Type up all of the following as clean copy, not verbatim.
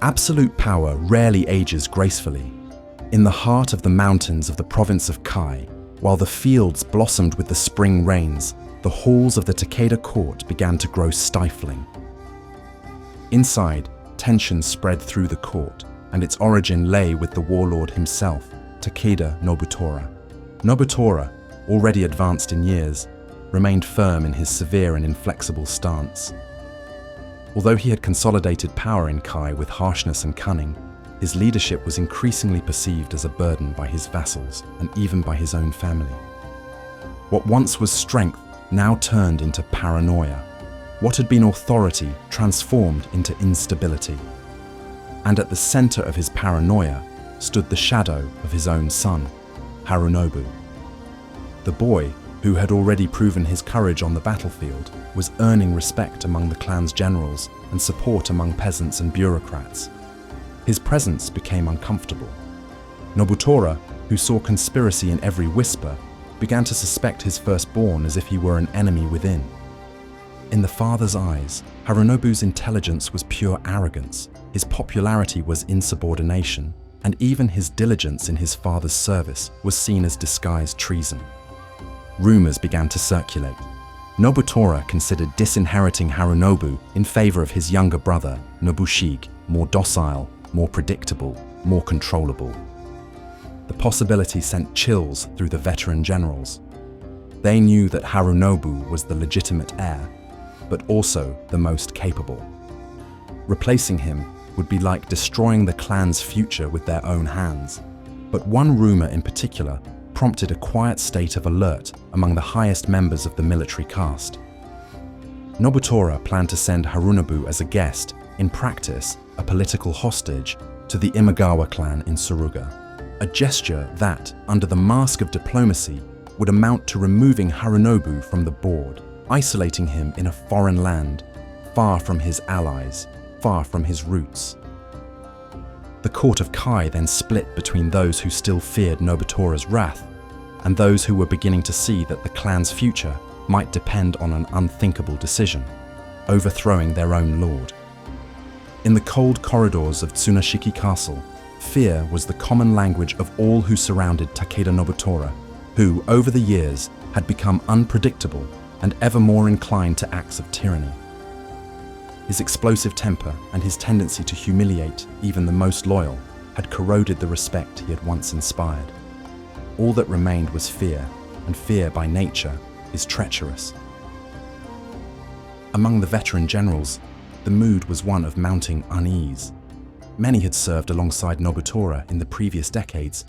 Absolute power rarely ages gracefully. In the heart of the mountains of the province of Kai, while the fields blossomed with the spring rains, the halls of the Takeda court began to grow stifling. Inside, tension spread through the court, and its origin lay with the warlord himself, Takeda Nobutora. Nobutora, already advanced in years, remained firm in his severe and inflexible stance. Although he had consolidated power in Kai with harshness and cunning, his leadership was increasingly perceived as a burden by his vassals and even by his own family. What once was strength now turned into paranoia. What had been authority transformed into instability. And at the center of his paranoia stood the shadow of his own son, Harunobu. The boy, who had already proven his courage on the battlefield, was earning respect among the clan's generals and support among peasants and bureaucrats. His presence became uncomfortable. Nobutora, who saw conspiracy in every whisper, began to suspect his firstborn as if he were an enemy within. In the father's eyes, Harunobu's intelligence was pure arrogance, his popularity was insubordination, and even his diligence in his father's service was seen as disguised treason. Rumors began to circulate. Nobutora considered disinheriting Harunobu in favor of his younger brother, Nobushige, more docile, more predictable, more controllable. The possibility sent chills through the veteran generals. They knew that Harunobu was the legitimate heir, but also the most capable. Replacing him would be like destroying the clan's future with their own hands. But one rumor in particular prompted a quiet state of alert among the highest members of the military caste. Nobutora planned to send Harunobu as a guest, in practice a political hostage, to the Imagawa clan in Suruga. A gesture that, under the mask of diplomacy, would amount to removing Harunobu from the board, isolating him in a foreign land, far from his allies, far from his roots. The court of Kai then split between those who still feared Nobutora's wrath and those who were beginning to see that the clan's future might depend on an unthinkable decision, overthrowing their own lord. In the cold corridors of Tsunashiki Castle, fear was the common language of all who surrounded Takeda Nobutora, who, over the years, had become unpredictable and ever more inclined to acts of tyranny. His explosive temper and his tendency to humiliate even the most loyal had corroded the respect he had once inspired. All that remained was fear, and fear by nature is treacherous. Among the veteran generals, the mood was one of mounting unease. Many had served alongside Nobutora in the previous decades,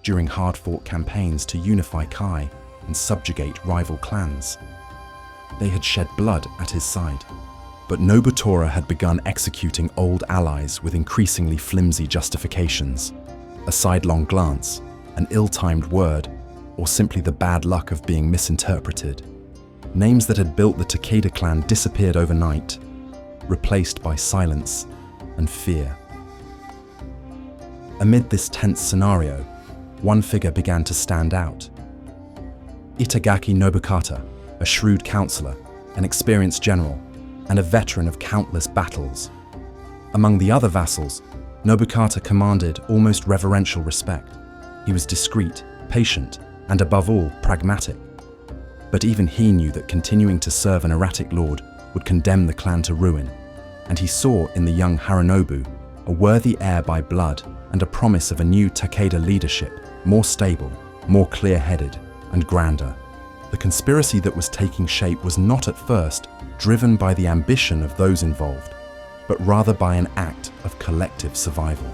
during hard-fought campaigns to unify Kai and subjugate rival clans. They had shed blood at his side. But Nobutora had begun executing old allies with increasingly flimsy justifications. A sidelong glance, an ill-timed word, or simply the bad luck of being misinterpreted. Names that had built the Takeda clan disappeared overnight, replaced by silence and fear. Amid this tense scenario, one figure began to stand out. Itagaki Nobukata, a shrewd counselor, an experienced general, and a veteran of countless battles. Among the other vassals, Nobukata commanded almost reverential respect. He was discreet, patient, and above all, pragmatic. But even he knew that continuing to serve an erratic lord would condemn the clan to ruin, and he saw in the young Harunobu a worthy heir by blood and a promise of a new Takeda leadership, more stable, more clear-headed, and grander. The conspiracy that was taking shape was not at first driven by the ambition of those involved, but rather by an act of collective survival.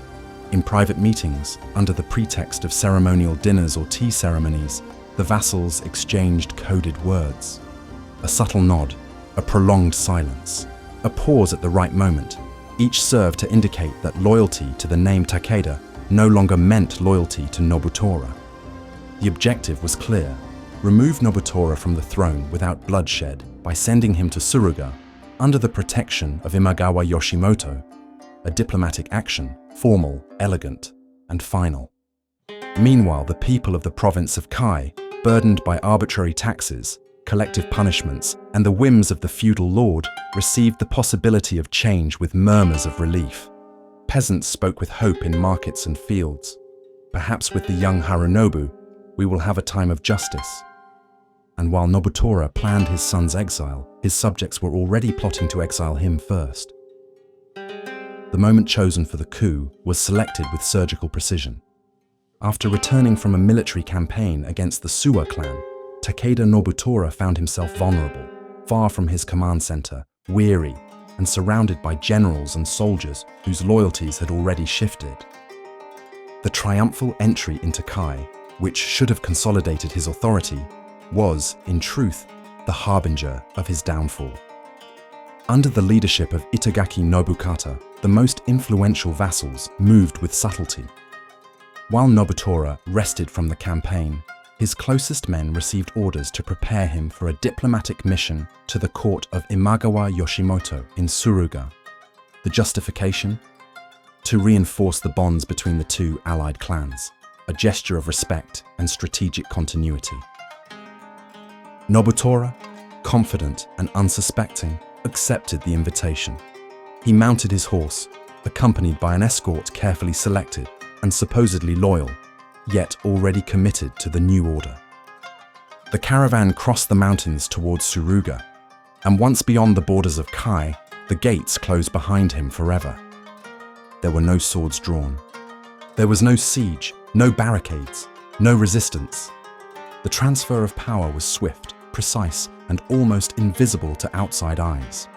In private meetings, under the pretext of ceremonial dinners or tea ceremonies, the vassals exchanged coded words. A subtle nod, a prolonged silence, a pause at the right moment, each served to indicate that loyalty to the name Takeda no longer meant loyalty to Nobutora. The objective was clear: remove Nobutora from the throne without bloodshed by sending him to Suruga under the protection of Imagawa Yoshimoto, a diplomatic action, formal, elegant, and final. Meanwhile, the people of the province of Kai, burdened by arbitrary taxes, collective punishments, and the whims of the feudal lord, received the possibility of change with murmurs of relief. Peasants spoke with hope in markets and fields. Perhaps with the young Harunobu, we will have a time of justice. And while Nobutora planned his son's exile, his subjects were already plotting to exile him first. The moment chosen for the coup was selected with surgical precision. After returning from a military campaign against the Suwa clan, Takeda Nobutora found himself vulnerable, far from his command center, weary, and surrounded by generals and soldiers whose loyalties had already shifted. The triumphal entry into Kai, which should have consolidated his authority, was, in truth, the harbinger of his downfall. Under the leadership of Itagaki Nobukata, the most influential vassals moved with subtlety. While Nobutora rested from the campaign, his closest men received orders to prepare him for a diplomatic mission to the court of Imagawa Yoshimoto in Suruga. The justification? To reinforce the bonds between the two allied clans, a gesture of respect and strategic continuity. Nobutora, confident and unsuspecting, accepted the invitation. He mounted his horse, accompanied by an escort carefully selected and supposedly loyal, yet already committed to the new order. The caravan crossed the mountains towards Suruga, and once beyond the borders of Kai, the gates closed behind him forever. There were no swords drawn. There was no siege, no barricades, no resistance. The transfer of power was swift, precise, and almost invisible to outside eyes.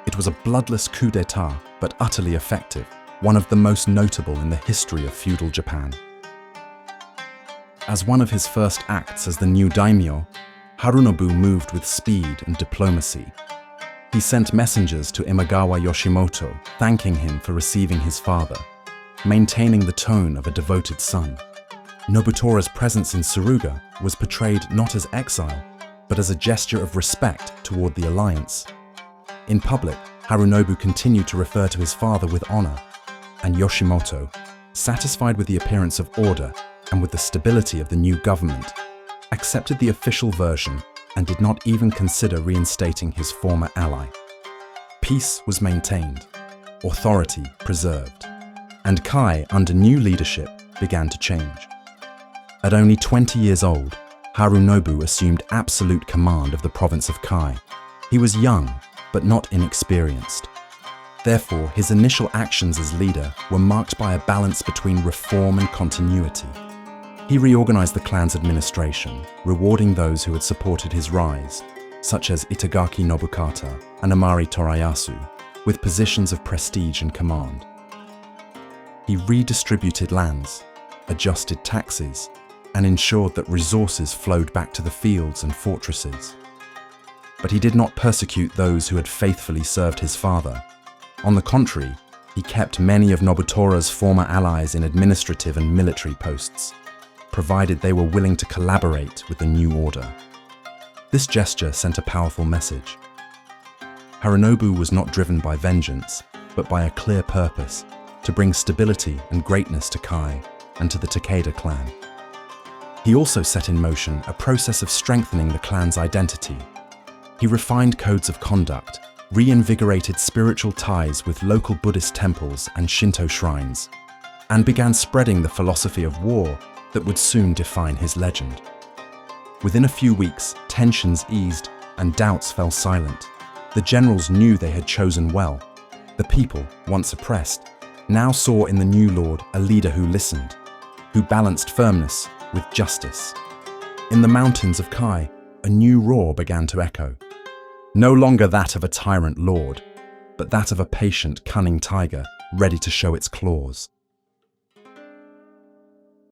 It was a bloodless coup d'etat, but utterly effective, one of the most notable in the history of feudal Japan. As one of his first acts as the new daimyo, Harunobu moved with speed and diplomacy. He sent messengers to Imagawa Yoshimoto, thanking him for receiving his father, maintaining the tone of a devoted son. Nobutora's presence in Suruga was portrayed not as exile, but as a gesture of respect toward the alliance. In public, Harunobu continued to refer to his father with honor, and Yoshimoto, satisfied with the appearance of order and with the stability of the new government, accepted the official version and did not even consider reinstating his former ally. Peace was maintained, authority preserved, and Kai, under new leadership, began to change. At only 20 years old, Harunobu assumed absolute command of the province of Kai. He was young, but not inexperienced. Therefore, his initial actions as leader were marked by a balance between reform and continuity. He reorganized the clan's administration, rewarding those who had supported his rise, such as Itagaki Nobukata and Amari Torayasu, with positions of prestige and command. He redistributed lands, adjusted taxes, and ensured that resources flowed back to the fields and fortresses. But he did not persecute those who had faithfully served his father. On the contrary, he kept many of Nobutora's former allies in administrative and military posts, provided they were willing to collaborate with the new order. This gesture sent a powerful message. Harunobu was not driven by vengeance, but by a clear purpose, to bring stability and greatness to Kai and to the Takeda clan. He also set in motion a process of strengthening the clan's identity. He refined codes of conduct, reinvigorated spiritual ties with local Buddhist temples and Shinto shrines, and began spreading the philosophy of war that would soon define his legend. Within a few weeks, tensions eased and doubts fell silent. The generals knew they had chosen well. The people, once oppressed, now saw in the new lord a leader who listened, who balanced firmness with justice. In the mountains of Kai, a new roar began to echo. No longer that of a tyrant lord, but that of a patient, cunning tiger ready to show its claws.